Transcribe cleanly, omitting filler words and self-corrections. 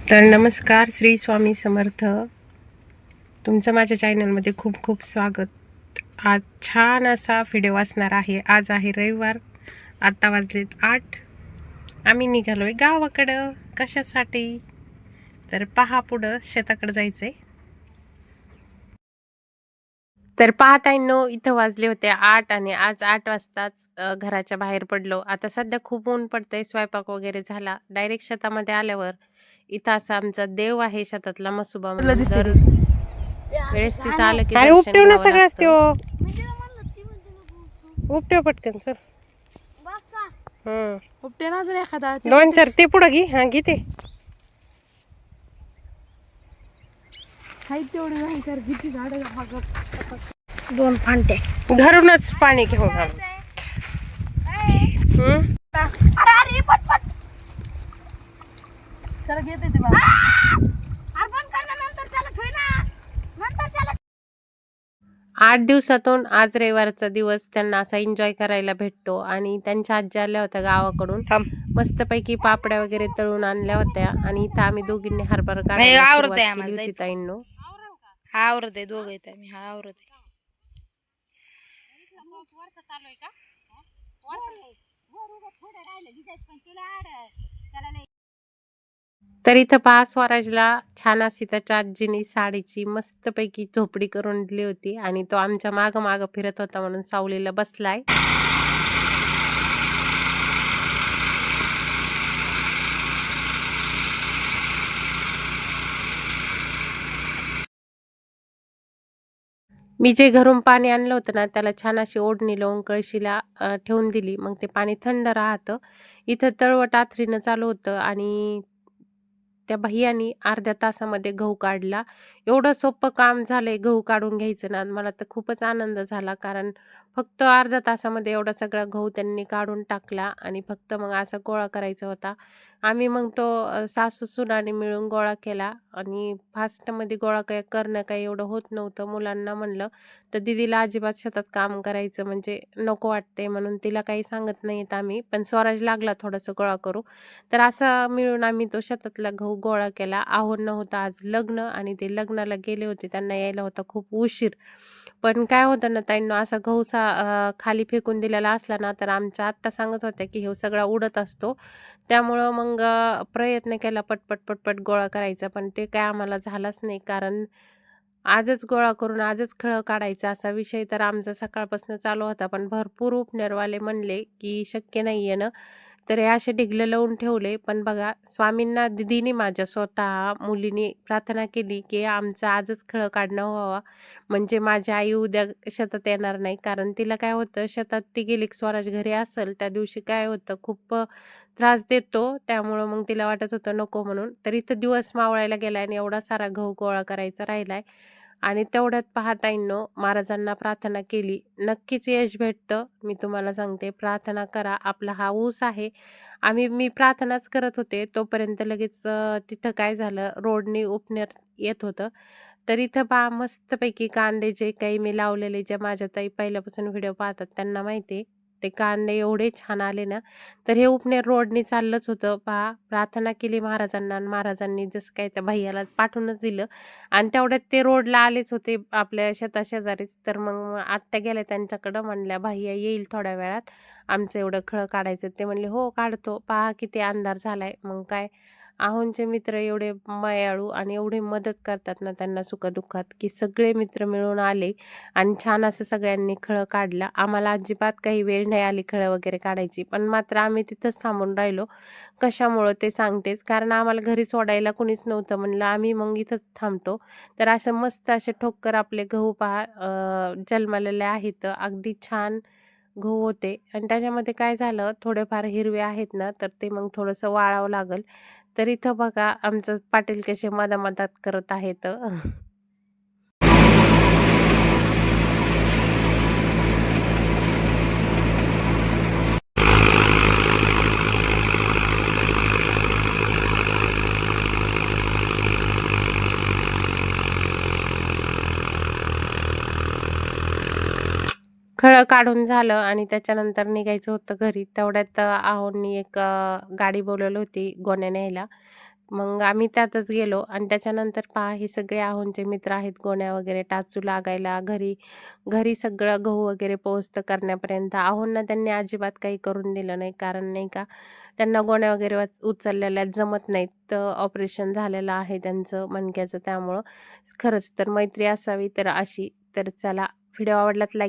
तर नमस्कार, श्री स्वामी समर्थ. तुमचं माझ्या चॅनलमध्ये खूप खूप स्वागत. आज छान असा व्हिडिओ असणार आहे. आज आहे रविवार, आत्ता वाजलेत 8. आम्ही निघालो आहे गावाकडं. कशासाठी? तर पहा, पुढं शेताकडं जायचं आहे. तर पाहतायनो इथं वाजले होते 8 आणि आज 8 वाजताच घराच्या बाहेर पडलो. आता सध्या खूप ऊन पडतंय. स्वयंपाक वगैरे झाला. डायरेक्ट शेतामध्ये आल्यावर इथं असा आमचा देव आहे शेतातला, मसुबा म्हणून. दर वेळेस तिथं आलं की दर्शन उपटेव ना घ्यावं सगळ्याच त्यो लागतं. उपटेव पटकन सर. उपटे ना जर एखादा 2-4 ते पुढं घे. हा घे ते. तेवढी नाही तर किती झाड 2 फांटे घरूनच पाणी घेऊन आलो. घेते ते 8 दिवसातून आज रविवारचा दिवस त्यांना असा एन्जॉय करायला भेटतो. आणि त्यांच्या आजी आल्या होत्या गावाकडून. मस्तपैकी पापड्या वगैरे तळून आणल्या होत्या आणि इथं आम्ही दोघींनी हरभरा काढायला सुरुवात केली होती ताईंनो. हा आवरत आहे, दोघं येत मी. हा आवरत आहे. तर इथं पहा, स्वराजला छान अशी त्याच्या आजीने साडीची मस्तपैकी झोपडी करून दिली होती आणि तो आमच्या माग माग फिरत होता म्हणून सावलीला बसलाय. मी जे घरून पाणी आणलं होतं ना, त्याला छान अशी ओढणी लावून कळशीला ठेवून दिली. मग ते पाणी थंड राहतं. इथं तळवट आथरीनं चालू होतं आणि त्या भैयानी अर्ध्या तासामध्ये गहू काढला. एवढं सोपं काम झालंय गहू काढून घ्यायचं ना. मला तर खूपच आनंद झाला, कारण फक्त अर्ध्या तासामध्ये एवढा सगळा गहू त्यांनी काढून टाकला आणि फक्त मग असा गोळा करायचा होता. आम्ही मग तो सासू सुनाने मिळून गोळा केला आणि फास्टमध्ये गोळा करणं काही एवढं होत नव्हतं. मुलांना म्हणलं तर दीदीला अजिबात शेतात काम करायचं म्हणजे नको वाटते, म्हणून तिला काही सांगत नाहीत आम्ही. पण स्वराज लागला थोडंसं गोळा करू. तर असं मिळून आम्ही तो शेतातला गहू गोळा केला. आहोर नव्हतं आज, लग्न, आणि ते लग्नाला गेले होते, त्यांना यायला होता खूप उशीर. पण काय होतं ना ताईंनो, असा गहूचा खाली फेकून दिलेला असला ना, तर आमच्या आत्या सांगत होत्या की हे सगळा उडत असतो. त्यामुळं मग प्रयत्न केला पटपट पटपट गोळा करायचा, पण ते काय आम्हाला झालंच नाही. कारण आजच गोळा करून आजच खळं काढायचा असा विषय तर आमचा सकाळपासून चालू होता. पण भरपूर उपनेरवाले म्हणले की शक्य नाही आहे ना, तर हे असे ढिगलं लावून ठेवले. पण बघा, स्वामींना दिदीने माझ्या स्वतः मुलीने प्रार्थना केली की आमचं आजच खळं काढणं व्हावा, म्हणजे माझी आई उद्या शेतात येणार नाही. कारण तिला काय होतं, शेतात ती गेली की स्वराज घरी असेल त्या दिवशी काय होतं, खूप त्रास देतो. त्यामुळं मग तिला वाटत होतं नको म्हणून. तर इथं दिवस मावळायला गेलाय आणि एवढा सारा गहू गोळा करायचा राहिलाय. आणि तेवढ्यात पाहताईंनो महाराजांना प्रार्थना केली. नक्कीच यश भेटतं. मी तुम्हाला सांगते, प्रार्थना करा. आपला हा ऊस आहे. मी प्रार्थनाच करत होते तोपर्यंत लगेच तिथं काय झालं, रोडनी उपनेर येत होतं. तर इथं पहा, मस्तपैकी कांदे जे काही मी लावलेले, ज्या माझ्या ताई पहिल्यापासून व्हिडिओ पाहतात त्यांना माहिती आहे, ते कांदे एवढे छान आले ना. तर हे उपनेर रोडनी चाललंच होतं. पहा, प्रार्थना केली महाराजांना आणि महाराजांनी जसं काय त्या भैयाला पाठवूनच दिलं. आणि तेवढ्यात ते रोडला आलेच होते आपल्या शेजारीच. तर मग आत्या गेल्या त्यांच्याकडं, म्हणल्या भैया येईल थोड्या वेळात, आमचं एवढं खळं काढायचं. ते म्हणले हो काढतो. पहा किती अंधार झालाय. मग काय, आहोंचे मित्र एवढे मायाळू आणि एवढी मदत करतात ना त्यांना सुखदुःखात, की सगळे मित्र मिळून आले आणि छान असं सगळ्यांनी खळं काढलं. आम्हाला अजिबात काही वेळ नाही आली खळं वगैरे काढायची, पण मात्र आम्ही तिथंच थांबून राहिलो. कशामुळं ते सांगतेच, कारण आम्हाला घरी सोडायला कुणीच नव्हतं. म्हणलं आम्ही मग इथंच थांबतो. तर असं मस्त असे ठोक्कर आपले गहू पहा जन्मलेले आहेत. अगदी छान गहू होते आणि त्याच्यामध्ये काय झालं, थोडेफार हिरवे आहेत ना, तर ते मग थोडंसं वाळावं लागेल. तर इथं बघा आमचं पाटील कसे मधात करत आहेत. खळं काढून झालं आणि त्याच्यानंतर निघायचं होतं घरी. तेवढ्यात आहोंनी एक गाडी बोलवली होती गोण्या न्यायला. मग आम्ही त्यातच गेलो आणि त्याच्यानंतर पहा हे सगळे आहोंचे मित्र आहेत, गोण्या वगैरे टाचू लागायला, घरी घरी सगळं गहू वगैरे पोहोचतं करण्यापर्यंत. आहोंना त्यांनी अजिबात काही करून दिलं नाही, कारण नाही का त्यांना गोण्या वगैरे उचललेल्या जमत नाहीत. तर ऑपरेशन झालेलं आहे त्यांचं मणक्याचं, त्यामुळं खरंच तर मैत्री असावी तर अशी. तर चला, व्हिडिओ आवडलात लाईक